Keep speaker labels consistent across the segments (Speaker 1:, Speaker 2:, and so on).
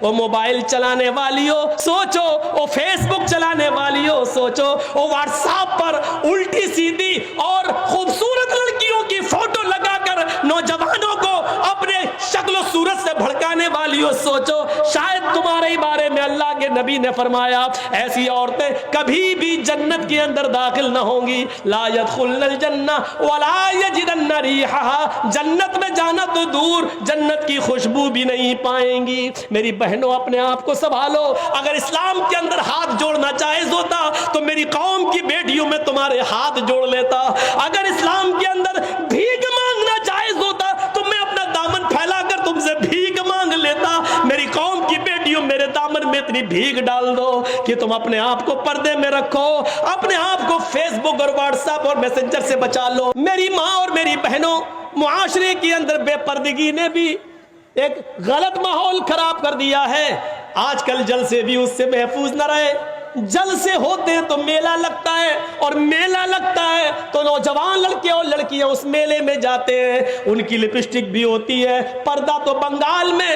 Speaker 1: وہ موبائل چلانے والیوں سوچو، وہ فیس بک چلانے والیوں سوچو، وہ واٹس ایپ پر الٹی سیدھی اور خوبصورت لڑکیوں کی فوٹو لگا کر نوجوانوں کو اپنے شکل و صورت سے بھڑکانے والیوں سوچو، شاید تمہارے بارے میں اللہ کے نبی نے فرمایا ایسی عورتیں کبھی بھی جنت کے اندر داخل نہ ہوں گی، لا يدخلن الجنہ ولا یجدن ریحہا، جنت میں جانا تو دور جنت کی خوشبو بھی نہیں پائیں گی۔ میری بہنوں اپنے آپ کو سنبھالو، اگر اسلام کے اندر ہاتھ جوڑنا جائز ہوتا تو میری قوم کی بیٹیوں میں تمہارے ہاتھ جوڑ لیتا، اگر اسلام کے اندر بھیک مانگنا جائز ہوتا تو میں اپنا دامن پھیلا کر تم سے بھیک مانگ لیتا۔ میری قوم کی بیٹیوں میرے دامن میں اتنی بھیک ڈال دو کہ تم اپنے آپ کو پردے میں رکھو، اپنے آپ کو فیس بک اور واٹس ایپ اور میسنجر سے بچا لو۔ میری ماں اور میری بہنوں، معاشرے کے اندر بے پردگی نے بھی ایک غلط ماحول خراب کر دیا ہے۔ آج کل جلسے بھی اس سے محفوظ نہ رہے، جلسے ہوتے ہیں تو میلہ لگتا ہے، اور میلہ لگتا ہے تو نوجوان لڑکے اور لڑکیاں اس میلے میں جاتے ہیں، ان کی لپسٹک بھی ہوتی ہے، پردہ تو بنگال میں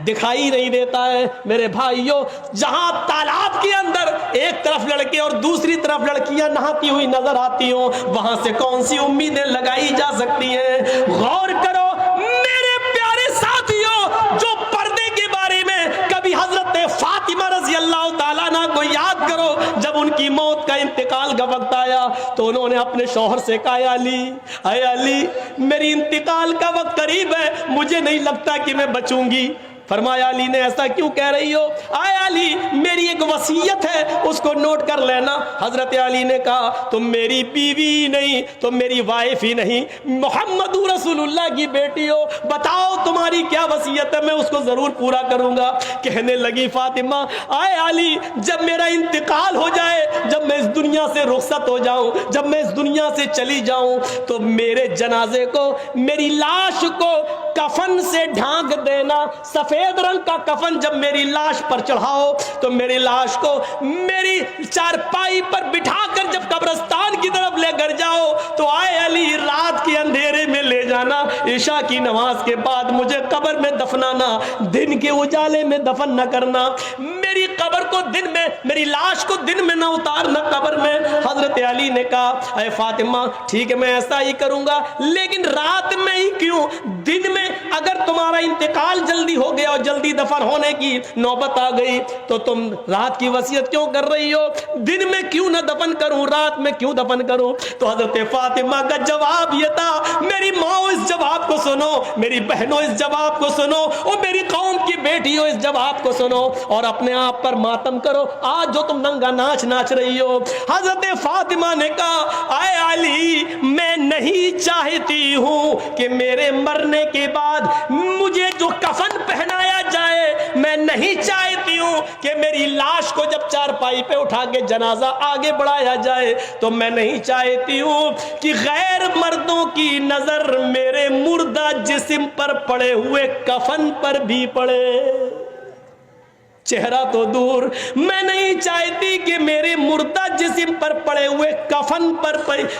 Speaker 1: دکھائی نہیں دیتا ہے۔ میرے بھائیوں، جہاں تالاب کے اندر ایک طرف لڑکے اور دوسری طرف لڑکیاں نہاتی ہوئی نظر آتی ہوں، وہاں سے کون سی امیدیں لگائی جا سکتی ہیں؟ غور کرو میرے پیارے ساتھیوں، جو پردے کے بارے میں کبھی حضرت فاطمہ رضی اللہ تعالیٰ عنہ کو یاد کرو، جب ان کی موت کا انتقال کا وقت آیا تو انہوں نے اپنے شوہر سے کہا اے علی میری انتقال کا وقت قریب ہے، مجھے نہیں لگتا کہ میں بچوں گی۔ فرمایا علی نے ایسا کیوں کہہ رہی ہو؟ اے علی میری ایک وصیت ہے، اس کو نوٹ کر لینا۔ حضرت علی نے کہا تم میری بیوی نہیں، تم میری وائف ہی نہیں، محمد رسول اللہ کی بیٹی ہو، بتاؤ تمہاری کیا وصیت ہے، میں اس کو ضرور پورا کروں گا۔ کہنے لگی فاطمہ اے علی جب میرا انتقال ہو جائے، جب میں اس دنیا سے رخصت ہو جاؤں، جب میں اس دنیا سے چلی جاؤں تو میرے جنازے کو، میری لاش کو کفن سے ڈھانک دینا، سفید رنگ کا کفن جب میری لاش پر چڑھاؤ تو میری لاش کو میری چارپائی پر بٹھا کر جب قبرستان کی طرف لے کر جاؤ تو اے علی رات کے اندھیرے میں لے جانا، عشاء کی نماز کے بعد مجھے قبر میں دفنانا، دن کے اجالے میں دفن نہ کرنا، میری قبر کو دن میں، میری لاش کو دن میں نہ اتارنا قبر میں۔ حضرت علی نے کہا اے فاطمہ ٹھیک ہے میں ایسا ہی کروں گا، لیکن رات میں ہی کیوں؟ دن میں اگر تمہارا انتقال جلدی ہو گیا اور جلدی دفن ہونے کی نوبت آ گئی تو تم رات کی وصیت کیوں کر رہی ہو؟ دن میں کیوں نہ دفن کروں، رات میں کیوں دفن کروں؟ تو حضرت فاطمہ کا جواب یہ تھا، میری ماں اس جواب کو سنو، میری بہنوں اس جواب کو سنو، اور میری قوم کی بیٹیوں اس جواب کو سنو، اور اپنے آپ پر ماتم کرو آج جو تم ننگا ناچ ناچ رہی ہو۔ حضرت فاطمہ نے کہا اے علی میں نہیں چاہتی ہوں کہ میرے مرنے کے بعد مجھے جو کفن پہنایا جائے، میں نہیں چاہتی ہوں کہ میری لاش کو جب چارپائی پہ اٹھا کے جنازہ آگے بڑھایا جائے تو میں نہیں چاہتی ہوں کہ غیر مردوں کی نظر میرے مردہ جسم پر پڑے ہوئے کفن پر بھی پڑے، چہرہ تو دور، میں نہیں چاہتی کہ میرے مردہ جسم پر پڑے ہوئے کفن پر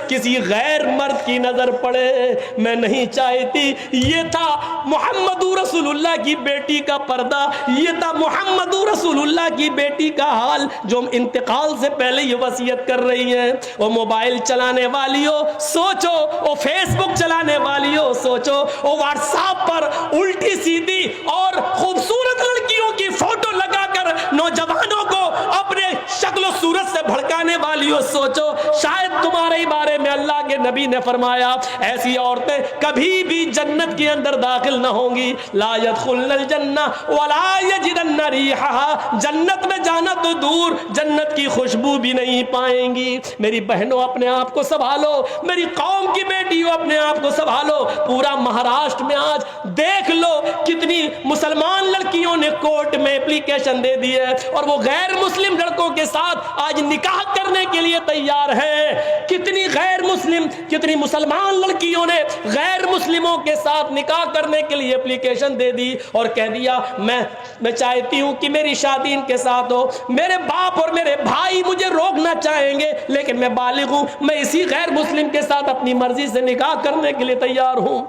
Speaker 1: کسی غیر مرد کی نظر پڑے، میں نہیں چاہتی۔ یہ تھا محمد رسول اللہ کی بیٹی کا پردہ، یہ تھا محمد رسول اللہ کی بیٹی کا حال جو انتقال سے پہلے یہ وصیت کر رہی ہیں۔ وہ موبائل چلانے والیوں سوچو، وہ فیس بک چلانے والیوں سوچو، وہ واٹس ایپ پر الٹی سیدھی اور خوبصورت لڑکیوں کی فوٹو لگا کر نوجوانوں کو اپنے شکل و صورت سے بھڑکانے والیوں سوچو، شاید تمہارے بارے میں اللہ کے نبی نے فرمایا ایسی عورتیں کبھی بھی جنت کے اندر داخل نہ ہوں گی، لا يدخلن الجنہ ولا یجدن ریحہا، جنت میں جانا تو دور جنت کی خوشبو بھی نہیں پائیں گی۔ میری بہنوں اپنے آپ کو سنبھالو، میری قوم کی بیٹیوں اپنے آپ کو سنبھالو۔ پورا مہاراشٹر میں آج دیکھ لو کتنی مسلمان لڑکیوں نے کورٹ میں اپلیکیشن دے دی ہے اور وہ غیر مسلم لڑکوں کے ساتھ آج نکاح کرنے کے لیے تیار ہے۔ کتنی غیر مسلم، کتنی مسلمان لڑکیوں نے غیر مسلموں کے ساتھ نکاح کرنے کے لیے اپلیکیشن دے دی اور کہہ دیا میں چاہتی ہوں کہ میری شادی ان کے ساتھ ہو، میرے باپ اور میرے بھائی مجھے روکنا چاہیں گے لیکن میں بالغ ہوں، میں اسی غیر مسلم کے ساتھ اپنی مرضی سے نکاح کرنے کے لیے تیار ہوں۔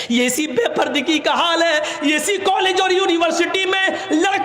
Speaker 1: یہ اسی بے پردگی کا حال ہے، یہ اسی کالج اور یونیورسٹی میں لڑکے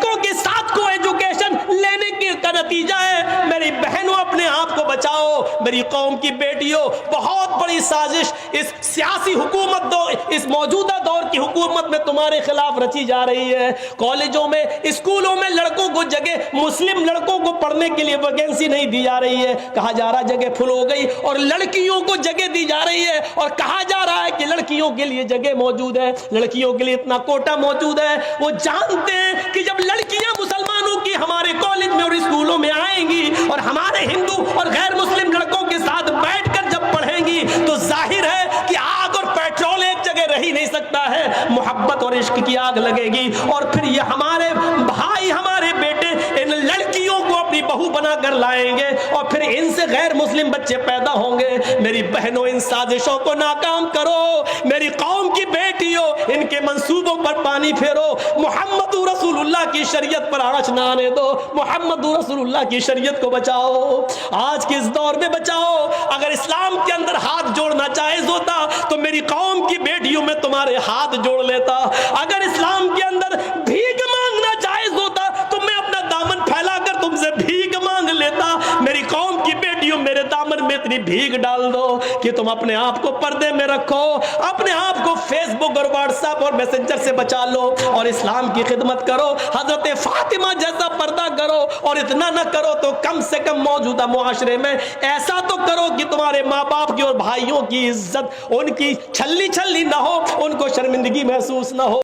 Speaker 1: کی بیٹیوں، بہت بڑی سازش اس سیاسی حکومت اس موجودہ دور کی حکومت میں تمہارے خلاف رچی جا رہی ہے۔ کالجوں میں، اسکولوں میں لڑکوں کو جگہ، مسلم لڑکوں کو پڑھنے کے لیے ویکینسی نہیں دی جا رہی ہے، کہا جا رہا جگہ فل ہو گئی، اور لڑکیوں کو جگہ دی جا رہی ہے اور کہا جا رہا ہے کہ لڑکیوں کے لیے جگہ موجود ہے، لڑکیوں کے لیے اتنا کوٹا موجود ہے۔ وہ جانتے ہیں کہ جب لڑکیاں مسلمانوں کی ہمارے کالج میں اور اسکولوں میں آئیں گی اور ہمارے ہندو اور غیر مسلم لڑکوں کے ساتھ بیٹھ کر جب پڑھیں گی تو ظاہر ہے کہ آگ اور پیٹرول ایک جگہ رہ ہی نہیں سکتا ہے، محبت اور عشق کی آگ لگے گی، اور پھر یہ ہمارے بھائی، ہمارے بیٹے ان لڑکیوں کو اپنی بہو بنا کر لائیں گے اور پھر ان سے غیر مسلم بچے پیدا ہوں گے۔ میری بہنوں، ان سازشوں کو ناکام کرو، میری قوم کی بیٹیوں، ان کے منصوبوں پر پانی پھیرو، محمد رسول اللہ کی شریعت پر آنچ نہ آنے دو، محمد رسول اللہ کی شریعت کو بچاؤ، آج کے اس دور میں بچاؤ۔ اگر اسلام کے اندر ہاتھ جوڑنا جائز ہوتا تو میری قوم کی بیٹیوں میں تمہارے ہاتھ جوڑ لیتا، اگر اسلام کے اندر بھیک مانگنا جائز ہوتا تو میں اپنا دامن پھیلا کر تم سے بھیک مانگ لیتا۔ میری قوم کی بیٹیوں، میرے دامن میں اتنی بھیک ڈال دو کہ تم اپنے آپ کو پردے میں رکھو، اپنے آپ کو فیس بک اور واٹس ایپ اور میسنجر سے بچا لو اور اسلام کی خدمت کرو، حضرت فاطمہ جیسا پردہ کرو، اور اتنا نہ کرو تو کم سے کم موجودہ معاشرے میں ایسا تو کرو کہ تمہارے ماں باپ کی اور بھائیوں کی عزت، ان کی چھلی چھلی نہ ہو، ان کو شرمندگی محسوس نہ ہو۔